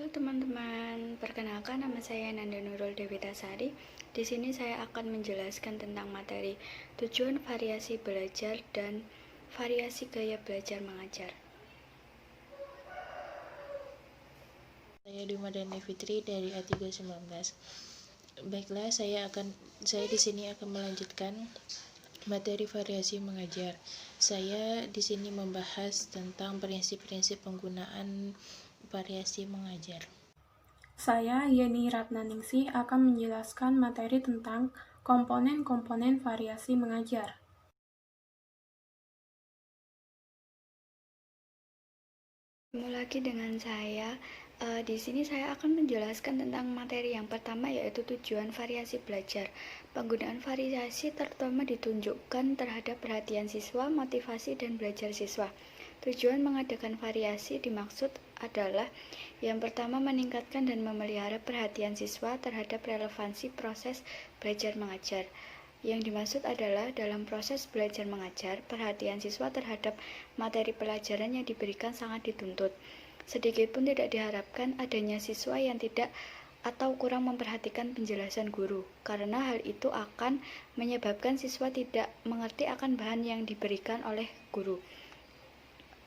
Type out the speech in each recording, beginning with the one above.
Halo teman-teman, perkenalkan nama saya Nanda Nurul Dewitasari. Di sini saya akan menjelaskan tentang materi tujuan variasi belajar dan variasi gaya belajar mengajar. Saya Dumadani Fitri dari A319. Baiklah, saya di sini akan melanjutkan materi variasi mengajar. Saya di sini membahas tentang prinsip-prinsip penggunaan variasi mengajar. Saya, Yeni Ratnaningsih, akan menjelaskan materi tentang komponen-komponen variasi mengajar. Ketemu lagi dengan saya. Di sini saya akan menjelaskan tentang materi yang pertama, yaitu tujuan variasi belajar. Penggunaan variasi terutama ditunjukkan terhadap perhatian siswa, motivasi, dan belajar siswa. Tujuan mengadakan variasi dimaksud adalah yang pertama, meningkatkan dan memelihara perhatian siswa terhadap relevansi proses belajar mengajar. Yang dimaksud adalah dalam proses belajar mengajar, perhatian siswa terhadap materi pelajaran yang diberikan sangat dituntut. Sedikitpun tidak diharapkan adanya siswa yang tidak atau kurang memperhatikan penjelasan guru, karena hal itu akan menyebabkan siswa tidak mengerti akan bahan yang diberikan oleh guru.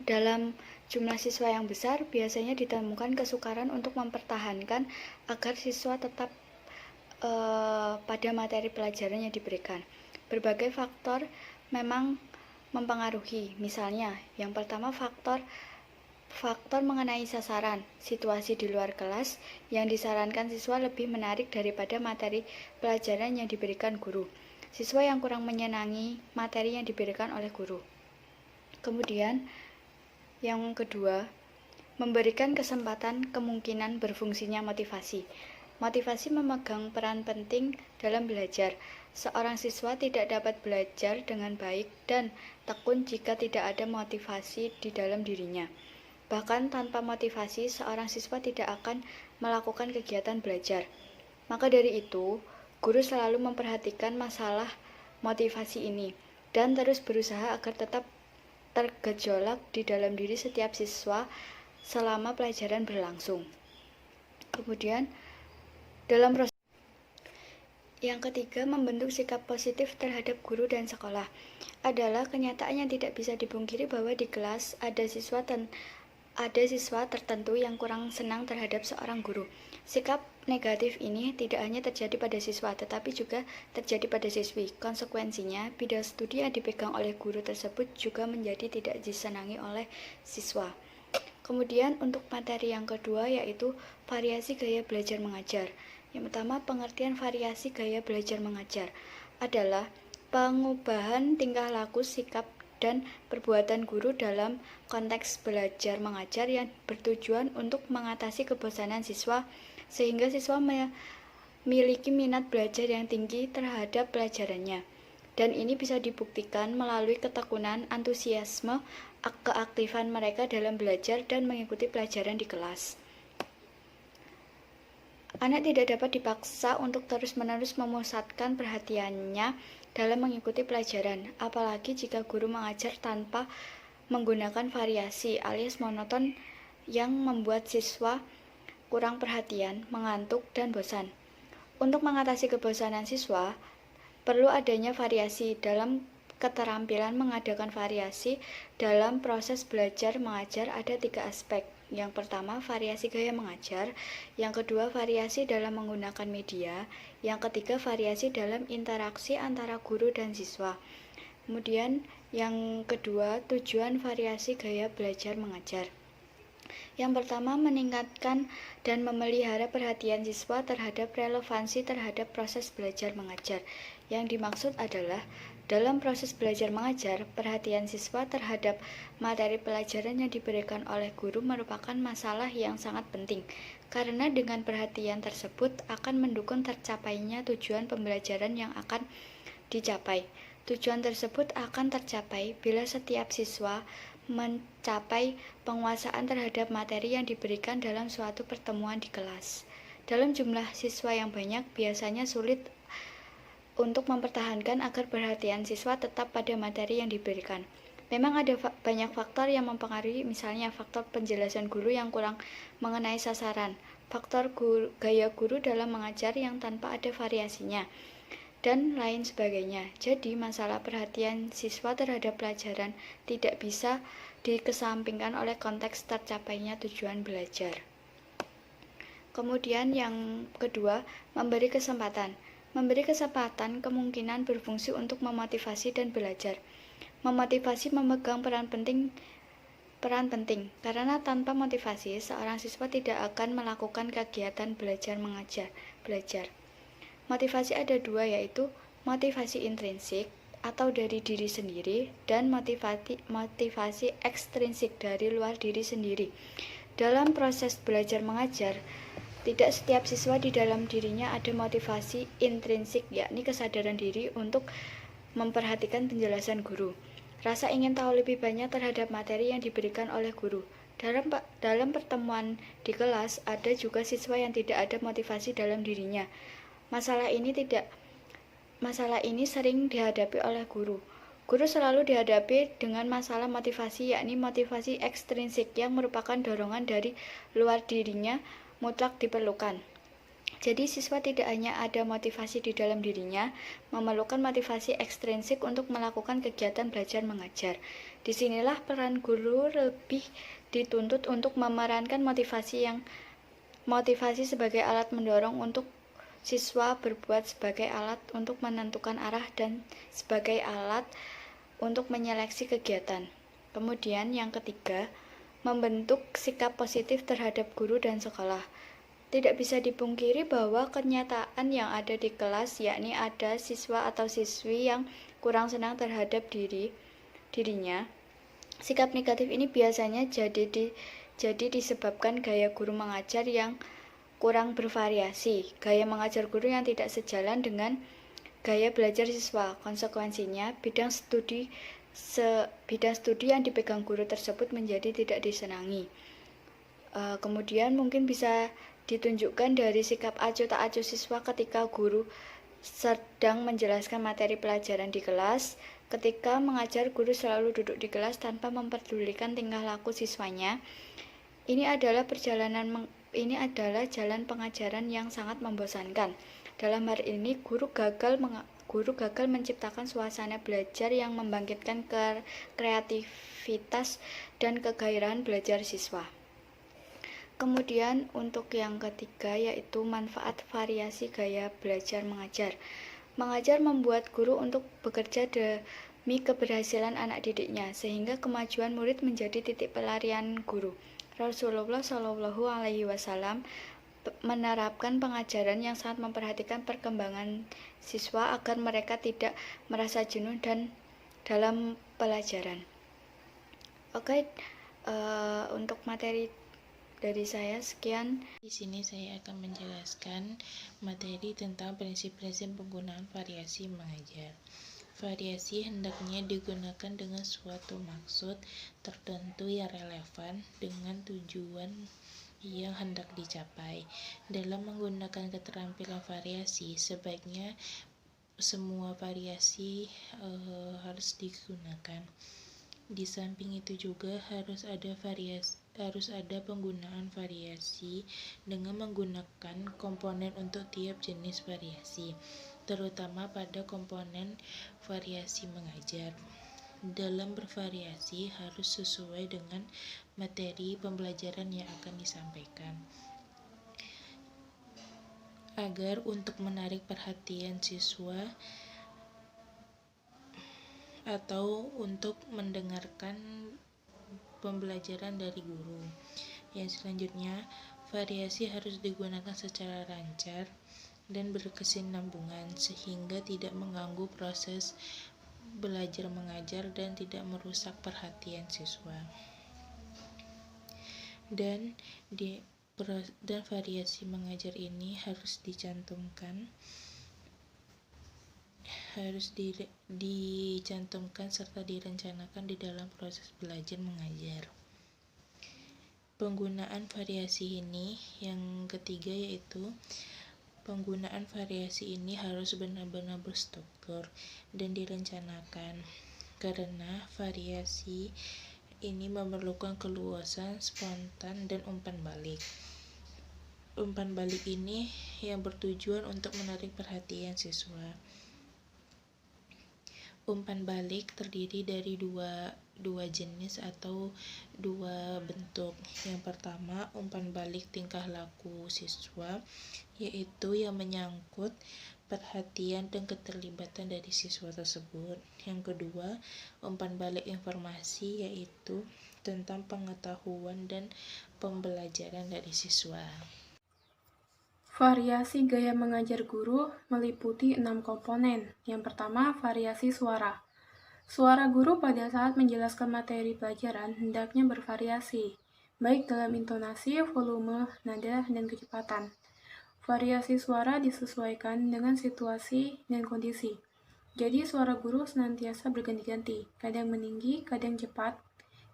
Dalam jumlah siswa yang besar, biasanya ditemukan kesukaran untuk mempertahankan agar siswa tetap pada materi pelajaran yang diberikan. Berbagai faktor memang mempengaruhi. Misalnya, yang pertama faktor mengenai sasaran, situasi di luar kelas yang disarankan siswa lebih menarik daripada materi pelajaran yang diberikan guru. Siswa yang kurang menyenangi materi yang diberikan oleh guru. Kemudian, yang kedua, memberikan kesempatan kemungkinan berfungsinya motivasi. Motivasi memegang peran penting dalam belajar. Seorang siswa tidak dapat belajar dengan baik dan tekun jika tidak ada motivasi di dalam dirinya. Bahkan tanpa motivasi, seorang siswa tidak akan melakukan kegiatan belajar. Maka dari itu, guru selalu memperhatikan masalah motivasi ini dan terus berusaha agar tetap tergejolak di dalam diri setiap siswa selama pelajaran berlangsung. Kemudian, dalam proses yang ketiga, membentuk sikap positif terhadap guru dan sekolah. Adalah kenyataan yang tidak bisa dipungkiri bahwa di kelas ada siswa tertentu yang kurang senang terhadap seorang guru. Sikap negatif ini tidak hanya terjadi pada siswa, tetapi juga terjadi pada siswi. Konsekuensinya, bidang studi yang dipegang oleh guru tersebut juga menjadi tidak disenangi oleh siswa. Kemudian untuk materi yang kedua, yaitu variasi gaya belajar mengajar. Yang pertama, pengertian variasi gaya belajar mengajar adalah pengubahan tingkah laku, sikap, dan perbuatan guru dalam konteks belajar mengajar yang bertujuan untuk mengatasi kebosanan siswa sehingga siswa memiliki minat belajar yang tinggi terhadap pelajarannya. Dan ini bisa dibuktikan melalui ketekunan, antusiasme, keaktifan mereka dalam belajar dan mengikuti pelajaran di kelas. Anak tidak dapat dipaksa untuk terus-menerus memusatkan perhatiannya dalam mengikuti pelajaran, apalagi jika guru mengajar tanpa menggunakan variasi alias monoton yang membuat siswa kurang perhatian, mengantuk, dan bosan. Untuk mengatasi kebosanan siswa, perlu adanya variasi. Dalam keterampilan mengadakan variasi dalam proses belajar mengajar ada 3 aspek. Yang pertama, variasi gaya mengajar. Yang kedua, variasi dalam menggunakan media. Yang ketiga, variasi dalam interaksi antara guru dan siswa. Kemudian, yang kedua, tujuan variasi gaya belajar mengajar. Yang pertama, meningkatkan dan memelihara perhatian siswa terhadap relevansi terhadap proses belajar mengajar. Yang dimaksud adalah dalam proses belajar mengajar, perhatian siswa terhadap materi pelajaran yang diberikan oleh guru merupakan masalah yang sangat penting, karena dengan perhatian tersebut akan mendukung tercapainya tujuan pembelajaran yang akan dicapai. Tujuan tersebut akan tercapai bila setiap siswa mencapai penguasaan terhadap materi yang diberikan dalam suatu pertemuan di kelas. Dalam jumlah siswa yang banyak, biasanya sulit untuk mempertahankan agar perhatian siswa tetap pada materi yang diberikan. Memang ada banyak faktor yang mempengaruhi, misalnya faktor penjelasan guru yang kurang mengenai sasaran, faktor gaya guru dalam mengajar yang tanpa ada variasinya, dan lain sebagainya. Jadi, masalah perhatian siswa terhadap pelajaran tidak bisa dikesampingkan oleh konteks tercapainya tujuan belajar. Kemudian yang kedua, memberi kesempatan. Memberi kesempatan kemungkinan berfungsi untuk memotivasi dan belajar. Memotivasi memegang peran penting karena tanpa motivasi seorang siswa tidak akan melakukan kegiatan belajar mengajar. Motivasi ada dua, yaitu motivasi intrinsik atau dari diri sendiri dan motivasi ekstrinsik dari luar diri sendiri. Dalam proses belajar mengajar, tidak setiap siswa di dalam dirinya ada motivasi intrinsik, yakni kesadaran diri untuk memperhatikan penjelasan guru. Rasa ingin tahu lebih banyak terhadap materi yang diberikan oleh guru. Dalam pertemuan di kelas, ada juga siswa yang tidak ada motivasi dalam dirinya. Masalah ini sering dihadapi oleh guru. Guru selalu dihadapi dengan masalah motivasi, yakni motivasi ekstrinsik yang merupakan dorongan dari luar dirinya mutlak diperlukan. Jadi siswa tidak hanya ada motivasi di dalam dirinya, memerlukan motivasi ekstrinsik untuk melakukan kegiatan belajar mengajar. Disinilah peran guru lebih dituntut untuk memerankan motivasi sebagai alat mendorong untuk siswa berbuat, sebagai alat untuk menentukan arah, dan sebagai alat untuk menyeleksi kegiatan. Kemudian yang ketiga, membentuk sikap positif terhadap guru dan sekolah. Tidak bisa dipungkiri bahwa kenyataan yang ada di kelas, yakni ada siswa atau siswi yang kurang senang terhadap dirinya. Sikap negatif ini biasanya jadi disebabkan gaya guru mengajar yang kurang bervariasi, gaya mengajar guru yang tidak sejalan dengan gaya belajar siswa. Konsekuensinya, bidang studi yang dipegang guru tersebut menjadi tidak disenangi. Kemudian mungkin bisa ditunjukkan dari sikap acuh tak acuh siswa ketika guru sedang menjelaskan materi pelajaran di kelas. Ketika mengajar, guru selalu duduk di kelas tanpa memperdulikan tingkah laku siswanya. Ini adalah jalan pengajaran yang sangat membosankan. Dalam hal ini, guru gagal menciptakan suasana belajar yang membangkitkan kreativitas dan kegairahan belajar siswa. Kemudian untuk yang ketiga, yaitu manfaat variasi gaya belajar mengajar. Mengajar membuat guru untuk bekerja demi keberhasilan anak didiknya, sehingga kemajuan murid menjadi titik pelarian guru. Rasulullah Shallallahu Alaihi Wasallam menerapkan pengajaran yang sangat memperhatikan perkembangan siswa agar mereka tidak merasa jenuh dan dalam pelajaran. Oke, untuk materi dari saya sekian. Di sini saya akan menjelaskan materi tentang prinsip-prinsip penggunaan variasi mengajar. Variasi hendaknya digunakan dengan suatu maksud tertentu yang relevan dengan tujuan yang hendak dicapai. Dalam menggunakan keterampilan variasi, sebaiknya semua variasi harus digunakan. Di samping itu juga harus ada penggunaan variasi dengan menggunakan komponen untuk tiap jenis variasi, terutama pada komponen variasi mengajar. Dalam bervariasi harus sesuai dengan materi pembelajaran yang akan disampaikan. Agar untuk menarik perhatian siswa atau untuk mendengarkan pembelajaran dari guru. Yang selanjutnya, variasi harus digunakan secara lancar dan berkesinambungan sehingga tidak mengganggu proses belajar mengajar dan tidak merusak perhatian siswa. Dan variasi mengajar ini harus dicantumkan serta direncanakan di dalam proses belajar mengajar. Penggunaan variasi ini yang ketiga, yaitu penggunaan variasi ini harus benar-benar berstruktur dan direncanakan, karena variasi ini memerlukan keluasan, spontan, dan umpan balik. Umpan balik ini yang bertujuan untuk menarik perhatian siswa. Umpan balik terdiri dari dua jenis atau dua bentuk. Yang pertama, umpan balik tingkah laku siswa, yaitu yang menyangkut perhatian dan keterlibatan dari siswa tersebut. Yang kedua, umpan balik informasi, yaitu tentang pengetahuan dan pembelajaran dari siswa. Variasi gaya mengajar guru meliputi 6 komponen. Yang pertama, variasi suara. Suara guru pada saat menjelaskan materi pelajaran hendaknya bervariasi, baik dalam intonasi, volume, nada, dan kecepatan. Variasi suara disesuaikan dengan situasi dan kondisi. Jadi suara guru senantiasa berganti-ganti, kadang meninggi, kadang cepat,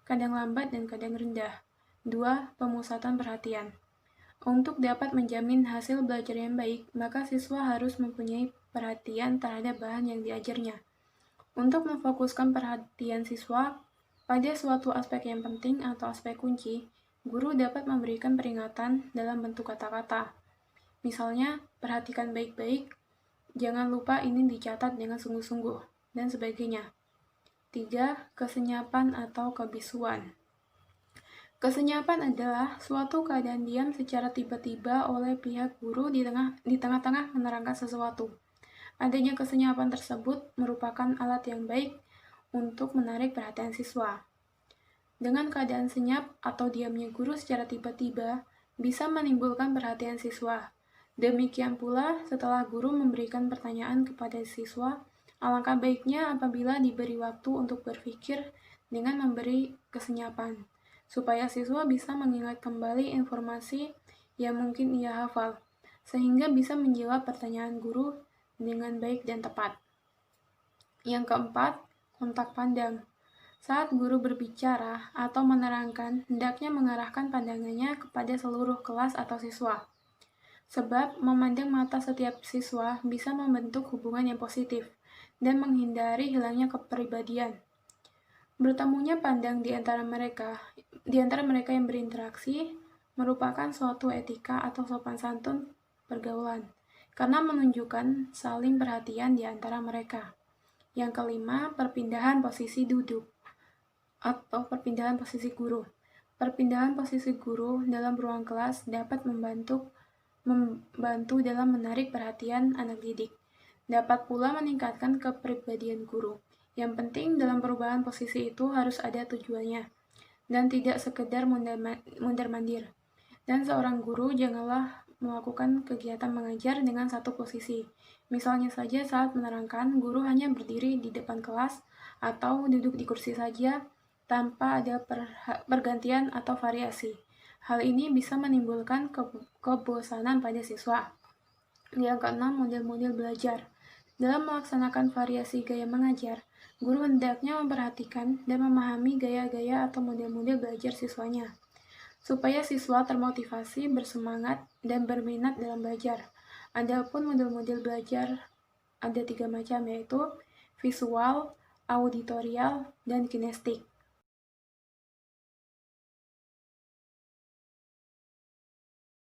kadang lambat, dan kadang rendah. 2. Pemusatan perhatian. Untuk dapat menjamin hasil belajar yang baik, maka siswa harus mempunyai perhatian terhadap bahan yang diajarnya. Untuk memfokuskan perhatian siswa pada suatu aspek yang penting atau aspek kunci, guru dapat memberikan peringatan dalam bentuk kata-kata. Misalnya, perhatikan baik-baik, jangan lupa ini dicatat dengan sungguh-sungguh, dan sebagainya. 3. Kesenyapan atau kebisuan. Kesenyapan adalah suatu keadaan diam secara tiba-tiba oleh pihak guru di tengah-tengah menerangkan sesuatu. Adanya kesenyapan tersebut merupakan alat yang baik untuk menarik perhatian siswa. Dengan keadaan senyap atau diamnya guru secara tiba-tiba bisa menimbulkan perhatian siswa. Demikian pula setelah guru memberikan pertanyaan kepada siswa, alangkah baiknya apabila diberi waktu untuk berpikir dengan memberi kesenyapan, supaya siswa bisa mengingat kembali informasi yang mungkin ia hafal, sehingga bisa menjawab pertanyaan guru dengan baik dan tepat. Yang keempat, kontak pandang. Saat guru berbicara atau menerangkan, hendaknya mengarahkan pandangannya kepada seluruh kelas atau siswa. Sebab memandang mata setiap siswa bisa membentuk hubungan yang positif dan menghindari hilangnya kepribadian. Bertemunya pandang di antara mereka yang berinteraksi merupakan suatu etika atau sopan santun pergaulan, karena menunjukkan saling perhatian di antara mereka. Yang kelima, perpindahan posisi duduk atau perpindahan posisi guru. Perpindahan posisi guru dalam ruang kelas dapat membantu dalam menarik perhatian anak didik. Dapat pula meningkatkan kepribadian guru. Yang penting dalam perubahan posisi itu harus ada tujuannya, dan tidak sekedar mondar-mandir. Dan seorang guru janganlah melakukan kegiatan mengajar dengan satu posisi. Misalnya saja saat menerangkan, guru hanya berdiri di depan kelas atau duduk di kursi saja tanpa ada pergantian atau variasi. Hal ini bisa menimbulkan kebosanan pada siswa. Yang keenam, model-model belajar. Dalam melaksanakan variasi gaya mengajar, guru hendaknya memperhatikan dan memahami gaya-gaya atau model-model belajar siswanya, supaya siswa termotivasi, bersemangat, dan berminat dalam belajar. Adapun model-model belajar ada 3 macam, yaitu visual, auditorial, dan kinestik.